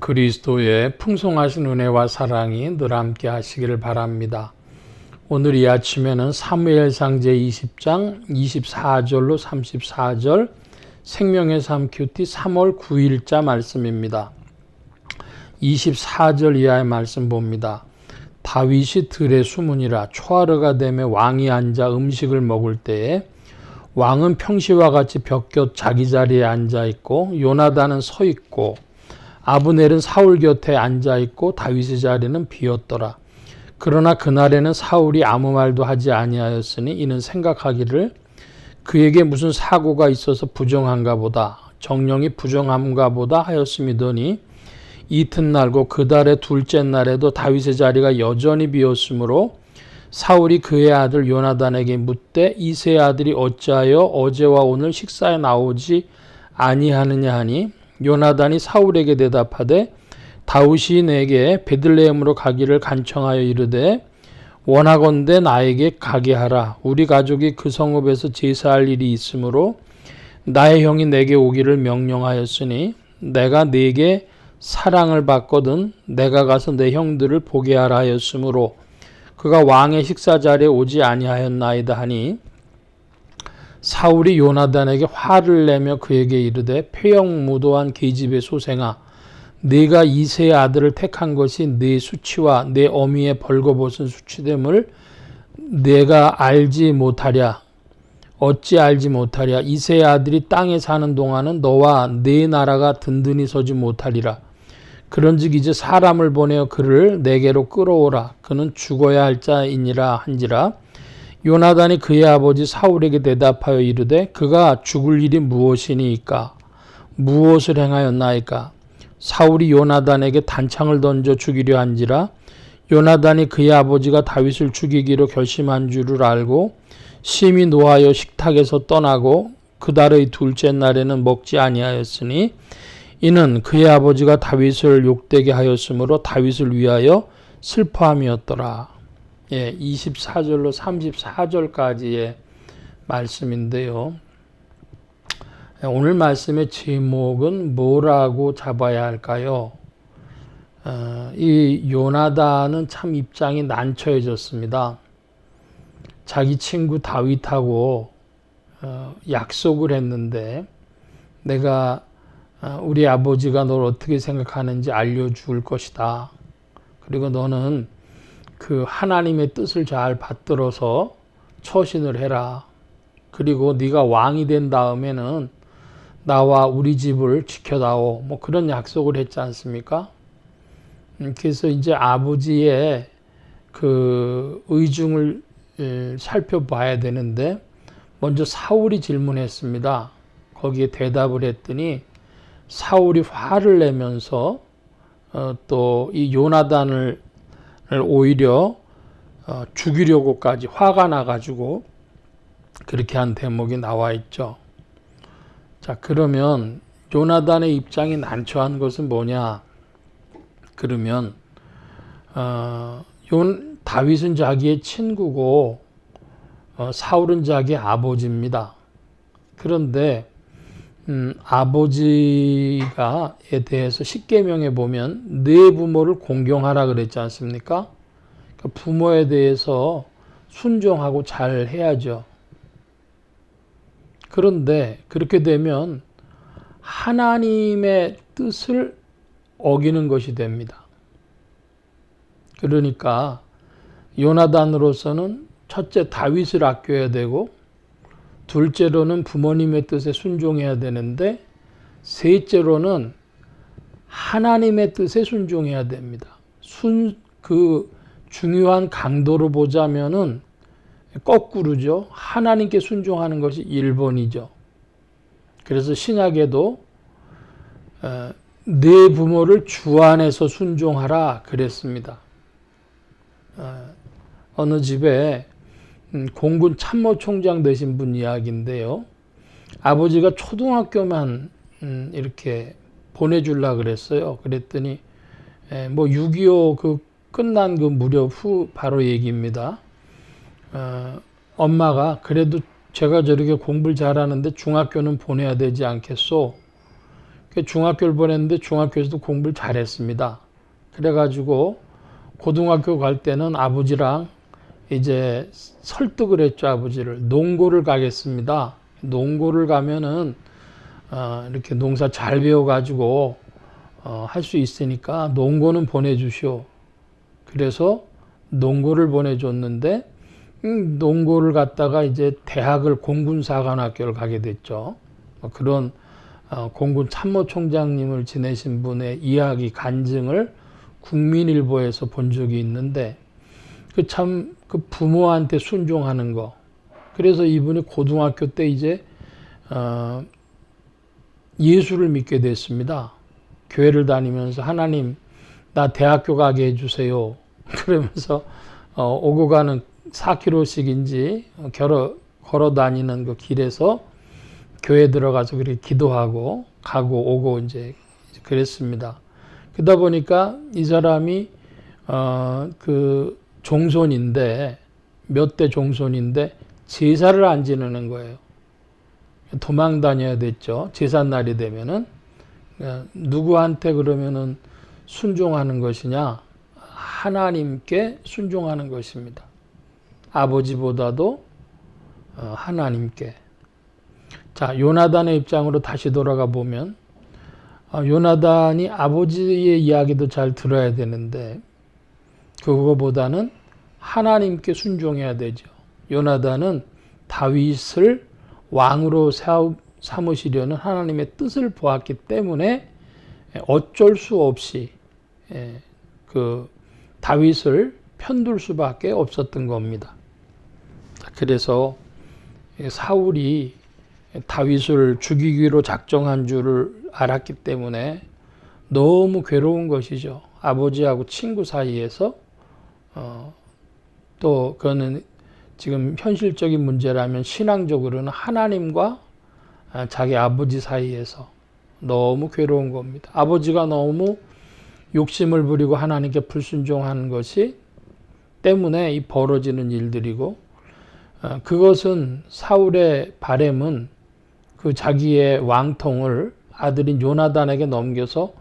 그리스도의 풍성하신 은혜와 사랑이 늘 함께 하시기를 바랍니다. 오늘 이 아침에는 사무엘상 제20장 24절로 34절 생명의 삶 큐티 3월 9일자 말씀입니다. 24절 이하의 말씀 봅니다. 다윗이 들에 숨으니라. 초하루가 되매 왕이 앉아 음식을 먹을 때에 왕은 평시와 같이 벽곁 자기 자리에 앉아 있고 요나단은 서 있고 아브넬은 사울 곁에 앉아 있고 다윗의 자리는 비었더라. 그러나 그날에는 사울이 아무 말도 하지 아니하였으니 이는 생각하기를 그에게 무슨 사고가 있어서 부정한가 보다, 정령이 부정한가 보다 하였음이더니 이튿날고 그 달의 둘째 날에도 다윗의 자리가 여전히 비었으므로 사울이 그의 아들 요나단에게 묻되 이새의 아들이 어찌하여 어제와 오늘 식사에 나오지 아니하느냐 하니 요나단이 사울에게 대답하되 다윗이 내게 베들레헴으로 가기를 간청하여 이르되 원하건대 나에게 가게 하라. 우리 가족이 그 성읍에서 제사할 일이 있으므로 나의 형이 내게 오기를 명령하였으니 내가 네게 사랑을 받거든 내가 가서 내 형들을 보게 하라 하였으므로 그가 왕의 식사 자리에 오지 아니하였나이다 하니 사울이 요나단에게 화를 내며 그에게 이르되 폐역무도한 계집의 소생아, 네가 이새의 아들을 택한 것이 네 수치와 네 어미의 벌거벗은 수치됨을 내가 알지 못하랴. 어찌 알지 못하랴. 이새의 아들이 땅에 사는 동안은 너와 네 나라가 든든히 서지 못하리라. 그런즉 이제 사람을 보내어 그를 내게로 끌어오라. 그는 죽어야 할 자이니라 한지라. 요나단이 그의 아버지 사울에게 대답하여 이르되 그가 죽을 일이 무엇이니이까? 무엇을 행하였나이까? 사울이 요나단에게 단창을 던져 죽이려 한지라. 요나단이 그의 아버지가 다윗을 죽이기로 결심한 줄을 알고 심히 노하여 식탁에서 떠나고 그 달의 둘째 날에는 먹지 아니하였으니 이는 그의 아버지가 다윗을 욕되게 하였으므로 다윗을 위하여 슬퍼함이었더라. 24절로 34절까지의 말씀인데요. 오늘 말씀의 제목은 뭐라고 잡아야 할까요? 이 요나단은 참 입장이 난처해졌습니다. 자기 친구 다윗하고 약속을 했는데 내가 우리 아버지가 널 어떻게 생각하는지 알려줄 것이다. 그리고 너는 그 하나님의 뜻을 잘 받들어서 처신을 해라. 그리고 네가 왕이 된 다음에는 나와 우리 집을 지켜다오. 뭐 그런 약속을 했지 않습니까? 그래서 이제 아버지의 그 의중을 살펴봐야 되는데 먼저 사울이 질문했습니다. 거기에 대답을 했더니 사울이 화를 내면서 또 이 요나단을 오히려 죽이려고까지 화가 나가지고 그렇게 한 대목이 나와 있죠. 자, 그러면 요나단의 입장이 난처한 것은 뭐냐? 그러면 다윗은 자기의 친구고 사울은 자기의 아버지입니다. 그런데 아버지가에 대해서 십계명에 보면 네 부모를 공경하라 그랬지 않습니까? 그러니까 부모에 대해서 순종하고 잘 해야죠. 그런데 그렇게 되면 하나님의 뜻을 어기는 것이 됩니다. 그러니까 요나단으로서는 첫째 다윗을 아껴야 되고 둘째로는 부모님의 뜻에 순종해야 되는데 셋째로는 하나님의 뜻에 순종해야 됩니다. 그 중요한 강도로 보자면은 거꾸로죠. 하나님께 순종하는 것이 1번이죠. 그래서 신약에도 네 부모를 주 안에서 순종하라 그랬습니다. 어느 집에 공군 참모총장 되신 분 이야기인데요. 아버지가 초등학교만 이렇게 보내주려고 그랬어요. 그랬더니 뭐 6.25 그 끝난 그 무렵 후 바로 얘기입니다. 엄마가 그래도 제가 저렇게 공부를 잘하는데 중학교는 보내야 되지 않겠소? 중학교를 보냈는데 중학교에서도 공부를 잘했습니다. 그래가지고 고등학교 갈 때는 아버지랑 이제 설득을 했죠. 아버지를. 농고를 가겠습니다. 농고를 가면은 이렇게 농사 잘 배워가지고 할 수 있으니까 농고는 보내주시오. 그래서 농고를 보내줬는데 농고를 갔다가 이제 대학을 공군사관학교를 가게 됐죠. 그런 공군 참모총장님을 지내신 분의 이야기 간증을 국민일보에서 본 적이 있는데 그 부모한테 순종하는 거. 그래서 이분이 고등학교 때 이제 예수를 믿게 됐습니다. 교회를 다니면서 하나님 나 대학교 가게 해주세요. 그러면서 오고 가는 4km씩인지 걸어 다니는 그 길에서 교회 들어가서 그렇게 기도하고 가고 오고 이제 그랬습니다. 그러다 보니까 이 사람이 그 종손인데 몇 대 종손인데 제사를 안 지내는 거예요. 도망 다녀야 됐죠. 제삿날이 되면은 누구한테 그러면은 순종하는 것이냐? 하나님께 순종하는 것입니다. 아버지보다도 하나님께. 자, 요나단의 입장으로 다시 돌아가 보면 요나단이 아버지의 이야기도 잘 들어야 되는데 그거보다는 하나님께 순종해야 되죠. 요나단은 다윗을 왕으로 삼으시려는 하나님의 뜻을 보았기 때문에 어쩔 수 없이 그 다윗을 편둘 수밖에 없었던 겁니다. 그래서 사울이 다윗을 죽이기로 작정한 줄을 알았기 때문에 너무 괴로운 것이죠. 아버지하고 친구 사이에서 또 그거는 지금 현실적인 문제라면 신앙적으로는 하나님과 자기 아버지 사이에서 너무 괴로운 겁니다. 아버지가 너무 욕심을 부리고 하나님께 불순종하는 것이 때문에 이 벌어지는 일들이고 그것은 사울의 바램은 그 자기의 왕통을 아들인 요나단에게 넘겨서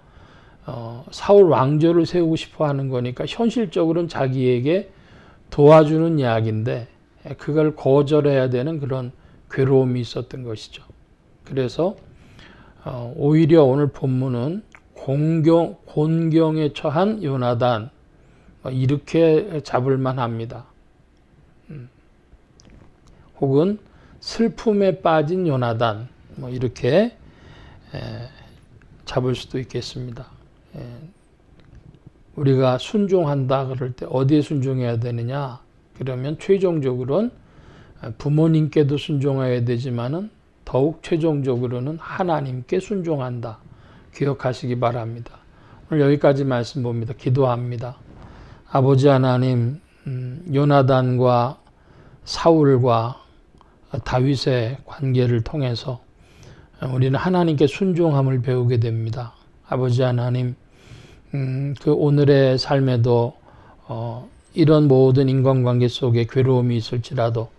사울 왕조를 세우고 싶어 하는 거니까 현실적으로는 자기에게 도와주는 이야기인데 그걸 거절해야 되는 그런 괴로움이 있었던 것이죠. 그래서 오히려 오늘 본문은 곤경에 처한 요나단 이렇게 잡을만 합니다. 혹은 슬픔에 빠진 요나단 이렇게 잡을 수도 있겠습니다. 우리가 순종한다 그럴 때 어디에 순종해야 되느냐? 그러면 최종적으로는 부모님께도 순종해야 되지만은 더욱 최종적으로는 하나님께 순종한다. 기억하시기 바랍니다. 오늘 여기까지 말씀 봅니다. 기도합니다. 아버지 하나님, 요나단과 사울과 다윗의 관계를 통해서 우리는 하나님께 순종함을 배우게 됩니다. 아버지 하나님, 그 오늘의 삶에도 이런 모든 인간관계 속에 괴로움이 있을지라도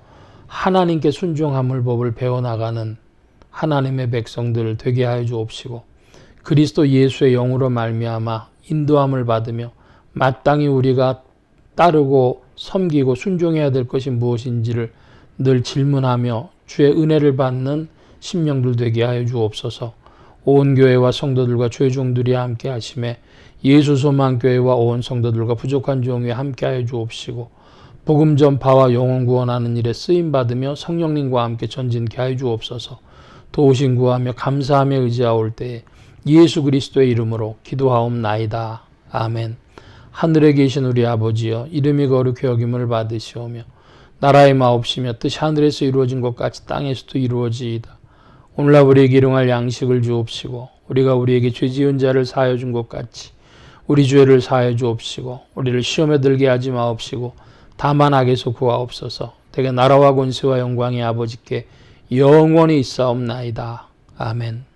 하나님께 순종함을 법을 배워나가는 하나님의 백성들 되게 하여 주옵시고 그리스도 예수의 영으로 말미암아 인도함을 받으며 마땅히 우리가 따르고 섬기고 순종해야 될 것이 무엇인지를 늘 질문하며 주의 은혜를 받는 심령들 되게 하여 주옵소서. 온 교회와 성도들과 주의 종들이 함께 하심에 예수 소망 교회와 온 성도들과 부족한 종에 함께 하여 주옵시고 복음 전파와 영혼 구원하는 일에 쓰임 받으며 성령님과 함께 전진케 하여 주옵소서. 도우심 구하며 감사하며 의지하올 때에 예수 그리스도의 이름으로 기도하옵나이다. 아멘. 하늘에 계신 우리 아버지여, 이름이 거룩히 여김을 받으시오며 나라의 마옵시며 뜻이 하늘에서 이루어진 것 같이 땅에서도 이루어지이다. 오늘날 우리에게 일용할 양식을 주옵시고 우리가 우리에게 죄 지은 자를 사하여 준 것 같이 우리 죄를 사하여 주옵시고 우리를 시험에 들게 하지 마옵시고 다만 악에서 구하옵소서. 대개 나라와 권세와 영광이 아버지께 영원히 있사옵나이다. 아멘.